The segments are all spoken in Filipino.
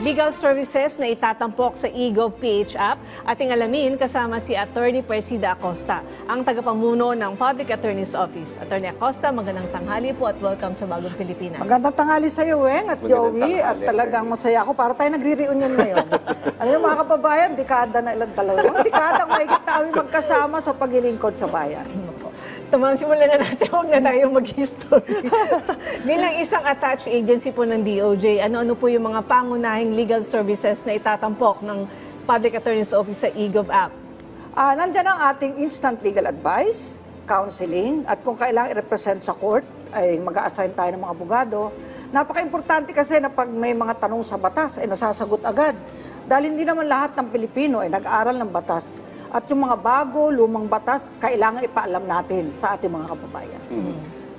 legal services na itatampok sa eGov.ph app. Ating alamin kasama si Attorney Persida Acosta, ang tagapamuno ng Public Attorney's Office. Attorney Acosta, magandang tanghali po at welcome sa Bagong Pilipinas. Magandang tanghali sa iyo, Weng at Joey. At talagang masaya ako para tayo nagre-reunion ngayon. Ano yung mga kababayan, dekada na ilang dalawang dekada mahigit tayo magkasama sa paglilingkod sa bayan. Tamang simulan na natin, huwag na tayong mag-history. Bilang isang attached agency po ng DOJ, ano-ano po yung mga pangunahing legal services na itatampok ng Public Attorney's Office sa eGov app? Nandyan ang ating instant legal advice, counseling, at kung kailangan i-represent sa court, ay mag-a-assign tayo ng mga abogado. Napaka-importante kasi na pag may mga tanong sa batas, ay nasasagot agad. Dahil hindi naman lahat ng Pilipino ay nag-aaral ng batas. At yung mga bago, lumang batas, kailangan ipaalam natin sa ating mga kababayan.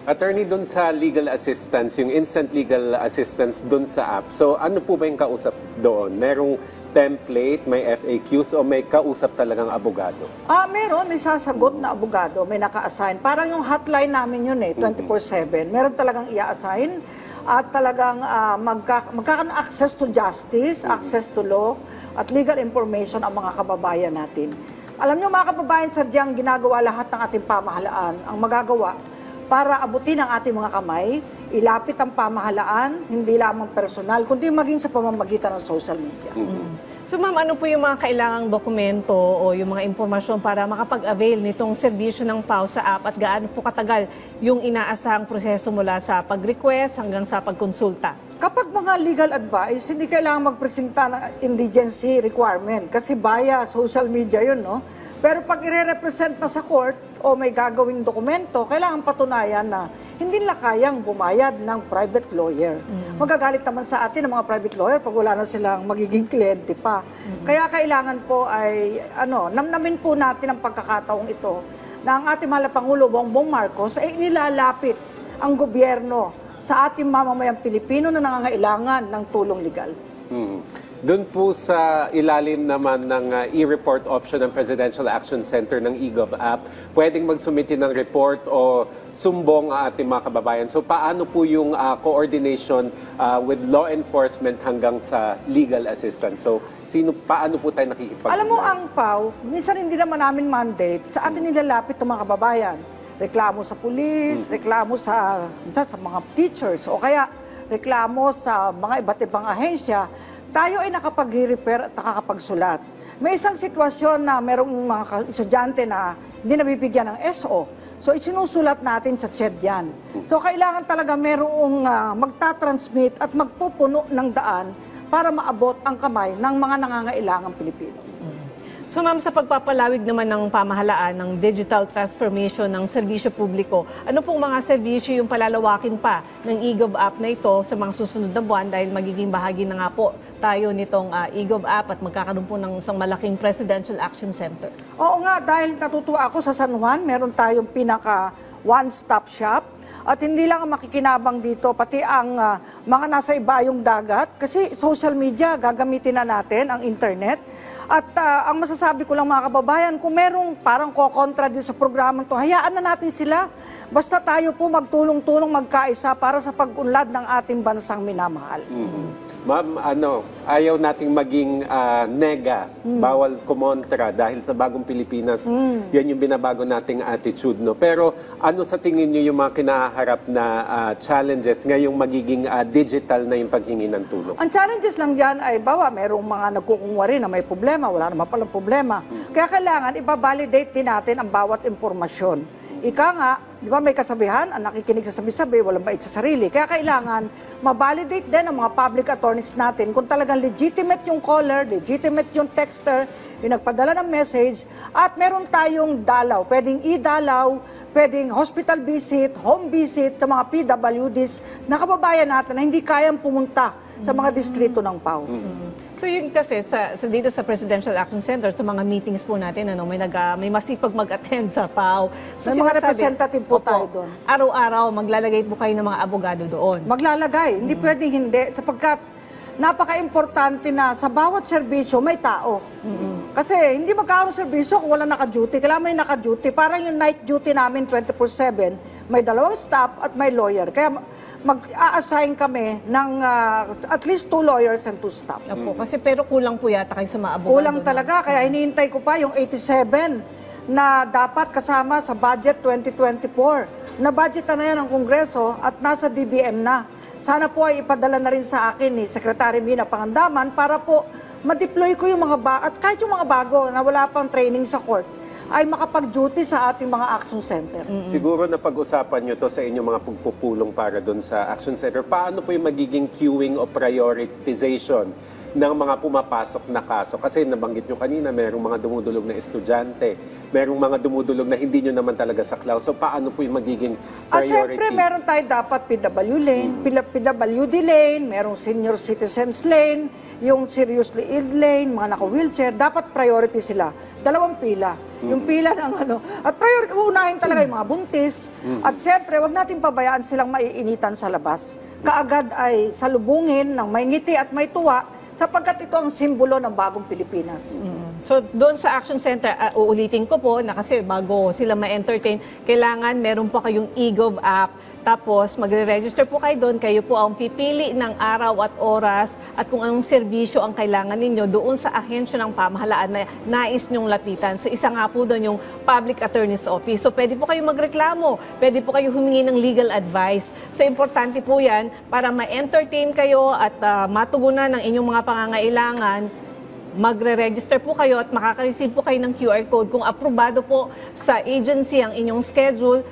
Attorney, dun sa legal assistance, yung instant legal assistance dun sa app, so ano po ba yung kausap doon? Merong template, may FAQs, o may kausap talagang abogado? Meron, may sasagot na abogado, may naka-assign. Parang yung hotline namin yun 24/7. Meron talagang i-assign at talagang magkakaroon access to justice, access to law, at legal information ang mga kababayan natin. Alam niyo mga kababayan, sadyang ginagawa lahat ng ating pamahalaan ang magagawa para abutin ang ating mga kamay, ilapit ang pamahalaan, hindi lamang personal, kundi maging sa pamamagitan ng social media. So ma'am, ano po yung mga kailangang dokumento o yung mga impormasyon para makapag-avail nitong serbisyo ng PAO sa app at gaano po katagal yung inaasahang proseso mula sa pag-request hanggang sa pagkonsulta? Kapag mga legal advice, hindi kailangan magpresenta ng indigency requirement kasi via social media yun, no? Pero pag i-represent na sa court o may gagawing dokumento, kailangan patunayan na hindi nila kayang bumayad ng private lawyer. Magagalit naman sa atin ang mga private lawyer pag wala na silang magiging kliyente pa. Kaya kailangan po ay, namnamin po natin ang pagkakataong ito na ang ating mahal na Pangulo, Bongbong Marcos, ay nilalapit ang gobyerno sa ating mamamayang Pilipino na nangangailangan ng tulong legal. Doon po sa ilalim naman ng e-report option ng Presidential Action Center ng eGov app, pwedeng magsumiti ng report o sumbong ang ating mga kababayan. So paano po yung coordination with law enforcement hanggang sa legal assistance? So paano po tayo nakikipag-ugnayan? Alam mo ang PAO, minsan hindi naman namin mandate sa atin nilalapit ng mga kababayan. Reklamo sa pulis, reklamo sa mga teachers, o kaya reklamo sa mga iba't ibang ahensya, tayo ay nakapag-repair at nakakapagsulat. May isang sitwasyon na merong mga estudyante na hindi nabibigyan ng SO. So, isinusulat natin sa CHED yan. So, kailangan talaga merong magtatransmit at magpupuno ng daan para maabot ang kamay ng mga nangangailangang Pilipino. So ma'am, sa pagpapalawig naman ng pamahalaan ng digital transformation ng serbisyo publiko, ano pong mga serbisyo yung palalawakin pa ng eGov app na ito sa mga susunod na buwan dahil magiging bahagi na nga po tayo nitong eGov app at magkakaroon po ng isang malaking Presidential Action Center? Oo nga, dahil natutuwa ako sa San Juan, meron tayong pinaka one-stop shop. At hindi lang ang makikinabang dito, pati ang mga nasa ibayong dagat. Kasi social media, gagamitin na natin ang internet. At ang masasabi ko lang mga kababayan, kung merong parang kokontra dito sa programang to, hayaan na natin sila. Basta tayo po magtulong-tulong magkaisa para sa pag-unlad ng ating bansang minamahal. Ma'am, ayaw nating maging nega, bawal kumontra dahil sa bagong Pilipinas, yan yung binabago nating attitude. No? Pero ano sa tingin niyo yung mga kinaharap na challenges ngayong magiging digital na yung paghingi ng tulong? Ang challenges lang dyan ay, merong mga nagkukungwari na may problema, wala naman palang problema. Kaya kailangan ibabalidate din natin ang bawat impormasyon. Ika nga, di ba may kasabihan, ang nakikinig sa sabi-sabi, walang bait sa sarili. Kaya kailangan ma-validate din ang mga public attorneys natin kung talagang legitimate yung caller, legitimate yung texter, yung nagpadala ng message, at meron tayong dalaw. Pwedeng e-dalaw, pwedeng hospital visit, home visit sa mga PWDs na kababayan natin na hindi kayang pumunta sa mga distrito ng PAO. So yun kasi dito sa Presidential Action Center, sa mga meetings po natin, may masipag mag-attend sa PAO. So may mga representative po tayo doon. Araw-araw, maglalagay po kayo ng mga abogado doon. Maglalagay. Hindi pwedeng hindi. Sapagkat napaka-importante na sa bawat serbisyo may tao. Kasi hindi magkakaroon serbisyo kung wala naka-duty. Kailangan may naka-duty. Parang yung night duty namin 24/7, may dalawang staff at may lawyer. Kaya mag-a-assign kami ng at least 2 lawyers and 2 staff. Opo, kasi pero kulang po yata kayo sa mga abogado. Kulang talaga, kaya hinihintay ko pa yung 87 na dapat kasama sa budget 2024. Na-budget na yan ng Kongreso at nasa DBM na. Sana po ay ipadala na rin sa akin ni Secretary Mina Pangandaman para po ma-deploy ko yung at kahit yung mga bago na wala pang training sa court ay makapag-duty sa ating mga action center. Siguro na pag-usapan nyo to sa inyong mga pagpupulong para doon sa Action Center. Paano po yung magiging queuing o prioritization ng mga pumapasok na kaso? Kasi nabanggit nyo kanina, merong mga dumudulog na estudyante, merong mga dumudulog na hindi nyo naman talaga saklaw. So paano po yung magiging priority? Siyempre, meron tayo dapat PW lane, PWD lane, merong senior citizens lane, yung seriously ill lane, mga naka-wheelchair, dapat priority sila. 2 pila. Yung pila ng At priority, unahin talaga yung mga buntis. At siyempre, wag natin pabayaan silang maiinitan sa labas. Kaagad ay salubungin ng may ngiti at may tuwa sapagkat ito ang simbolo ng bagong Pilipinas. So, doon sa Action Center, uulitin ko po na kasi bago sila ma-entertain, kailangan meron po kayong eGov app. Tapos, magre-register po kayo doon. Kayo po ang pipili ng araw at oras at kung anong serbisyo ang kailangan ninyo doon sa ahensya ng pamahalaan na nais nyong lapitan. So, isa nga po doon yung Public Attorney's Office. So, pwede po kayo magreklamo. Pwede po kayo humingi ng legal advice. So, importante po yan para ma-entertain kayo at matugunan ng inyong mga pangangailangan. Magre-register po kayo at makaka-receive po kayo ng QR code. Kung aprobado po sa agency ang inyong schedule,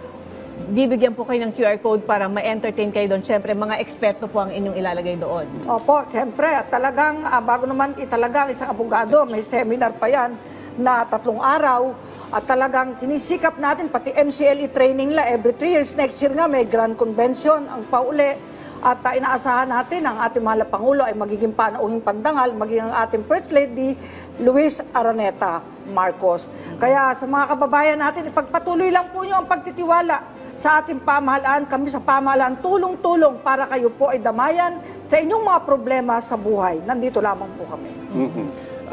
bibigyan po kayo ng QR code para ma-entertain kayo doon. Siyempre, mga eksperto po ang inyong ilalagay doon. Opo, siyempre. At talagang, bago naman italaga ang isang abogado, may seminar pa yan na 3 araw. At talagang sinisikap natin, pati MCLE training la every 3 years. Next year nga, may Grand Convention, ang pauli. At inaasahan natin ang ating mahal na Pangulo ay magiging panauhing pandangal, magiging ang ating First Lady, Luis Araneta Marcos. Kaya sa mga kababayan natin, ipagpatuloy lang po nyo ang pagtitiwala sa ating pamahalaan. Kami sa pamahalaan, tulong-tulong para kayo po ay damayan sa inyong mga problema sa buhay. Nandito lamang po kami.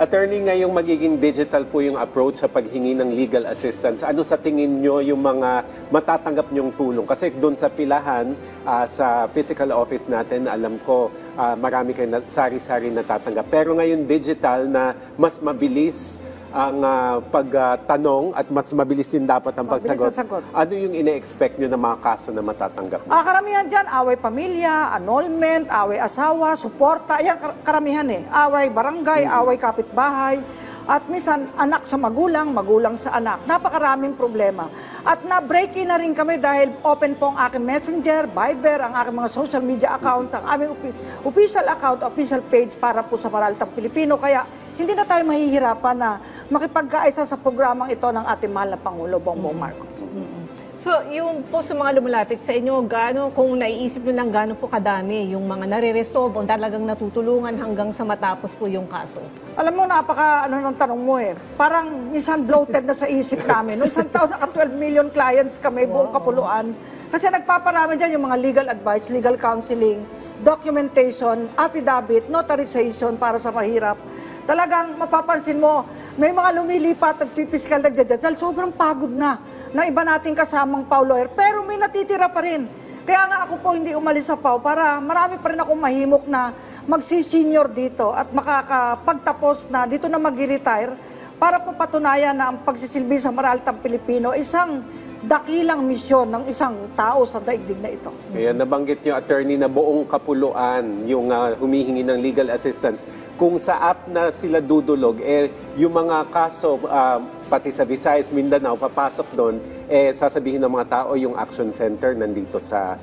Attorney, ngayong magiging digital po yung approach sa paghingi ng legal assistance. Ano sa tingin nyo yung mga matatanggap nyong tulong? Kasi doon sa pilahan, sa physical office natin, alam ko marami kayo sari-sari natatanggap. Pero ngayon digital na mas mabilis ang pagtanong at mas mabilis din dapat ang pagsagot. Ano yung ine-expect nyo na mga kaso na matatanggap? Karamihan dyan, away pamilya, annulment, away asawa, suporta, yan karamihan Away barangay, away kapitbahay, at minsan anak sa magulang, magulang sa anak. Napakaraming problema. At na-break-in na rin kami dahil open po ang aking Messenger, Viber, ang aking mga social media accounts, ang aming official account, official page para po sa Maralitang Pilipino. Kaya hindi na tayo mahihirapan na makipagkaisa sa programang ito ng ating mahal na Pangulo, Bongbong Marcos. So, yung po sa mga lumalapit sa inyo, kung naiisip nyo lang gaano po kadami yung mga nare-resolve o talagang natutulungan hanggang sa matapos po yung kaso? Alam mo, ng tanong mo Parang minsan bloated na sa isip namin. Noong isang taon, naka 12 million clients kami, buong kapuluan. Kasi nagpaparami dyan yung mga legal advice, legal counseling, documentation, affidavit, notarization para sa mahirap. Talagang mapapansin mo, may mga lumilipat, nagpipiskal, nagdadasal, sobrang pagod na ng iba nating kasamang PAW lawyer, pero may natitira pa rin. Kaya nga ako po hindi umalis sa PAW para marami pa rin akong mahimok na magsi-senior dito at makakapagtapos na dito na mag-retire para po patunayan na ang pagsisilbi sa Maralitang Pilipino isang dakilang misyon ng isang tao sa daigdig na ito. Kaya nabanggit nyo, attorney, na buong kapuluan yung humihingi ng legal assistance. Kung sa app na sila dudulog, yung mga kaso, pati sa Visayas, Mindanao, papasok doon, sasabihin ng mga tao yung Action Center nandito sa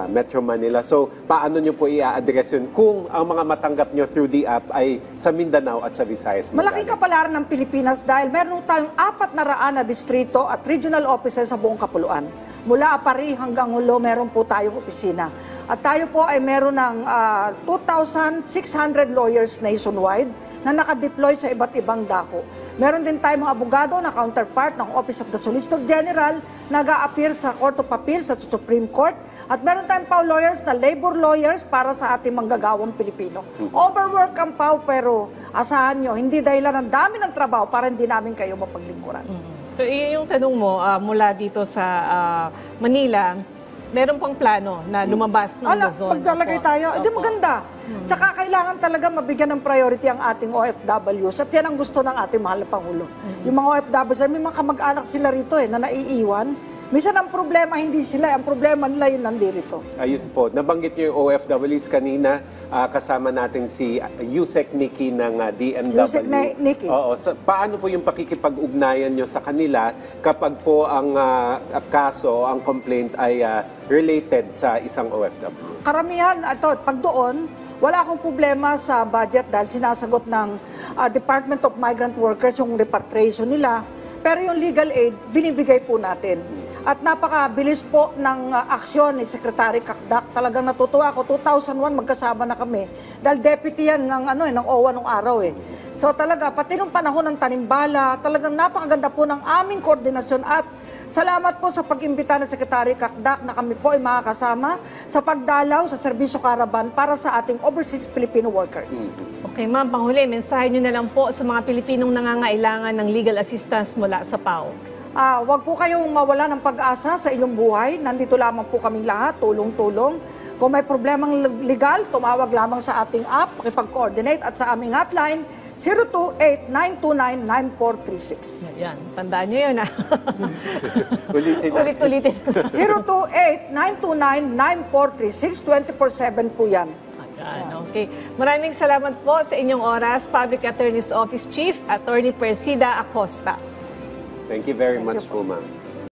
Metro Manila. So, paano nyo po i-address yun kung ang mga matanggap nyo through the app ay sa Mindanao at sa Visayas? Malaking kapalaran ng Pilipinas dahil meron tayong 400 na distrito at regional offices sa buong kapuluan. Mula Apari hanggang Hulo, meron po tayong opisina. At tayo po ay meron ng 2,600 lawyers nationwide na nakadeploy sa iba't ibang dako. Meron din tayong mga abogado na counterpart ng Office of the Solicitor General, nag-a-appear sa Court of Appeal sa Supreme Court. At meron tayong PAW lawyers na labor lawyers para sa ating manggagawang Pilipino. Overwork ang PAW, pero asahan nyo, hindi dahilan ng dami ng trabaho para hindi namin kayo mapaglingkuran. So, yung tanong mo, mula dito sa Manila, meron pang plano na lumabas ng Luzon. Maglalagay Opo. tayo. Hindi Opo. maganda. Tsaka kailangan talaga mabigyan ng priority ang ating OFWs. At yan ang gusto ng ating mahal na Pangulo. Yung mga OFWs, may mga kamag-anak sila rito na naiiwan. Minsan ang problema hindi sila, ang problema nila yung nandito. Ayun po, nabanggit niyo yung OFWs kanina, kasama natin si Yusek Nikki ng DMW. Yusek Nikki. Oo, paano po yung pakikipag-ugnayan niyo sa kanila kapag po ang kaso, ang complaint ay related sa isang OFW? Karamihan, pag doon, wala akong problema sa budget dahil sinasagot ng Department of Migrant Workers yung repatriation nila. Pero yung legal aid, binibigay po natin. At napakabilis po ng aksyon ni Secretary Kakdak. Talagang natutuwa ako. 2001 magkasama na kami. Dahil deputy yan ng OWA nung araw . So talaga, pati nung panahon ng tanimbala, talagang napakaganda po ng aming koordinasyon. At salamat po sa pag-imbita ng Secretary Kakdak na kami po ay makakasama sa pagdalaw sa serbisyo karaban para sa ating overseas Filipino workers. Okay, ma'am, panghuli, mensahe nyo na lang po sa mga Pilipinong nangangailangan ng legal assistance mula sa PAO. Huwag po kayong mawala ng pag-asa sa inyong buhay. Nandito lamang po kaming lahat, tulong-tulong. Kung may problemang legal, tumawag lamang sa ating app, makipag-coordinate at sa aming hotline, 028-929-9436. Yan, tandaan nyo yun Ulitin natin. Ulit-ulitin. 028-929-9436, 24/7 po yan. Ayan, okay. Maraming salamat po sa inyong oras, Public Attorney's Office Chief, Attorney Persida Acosta. Thank you very much po, ma'am.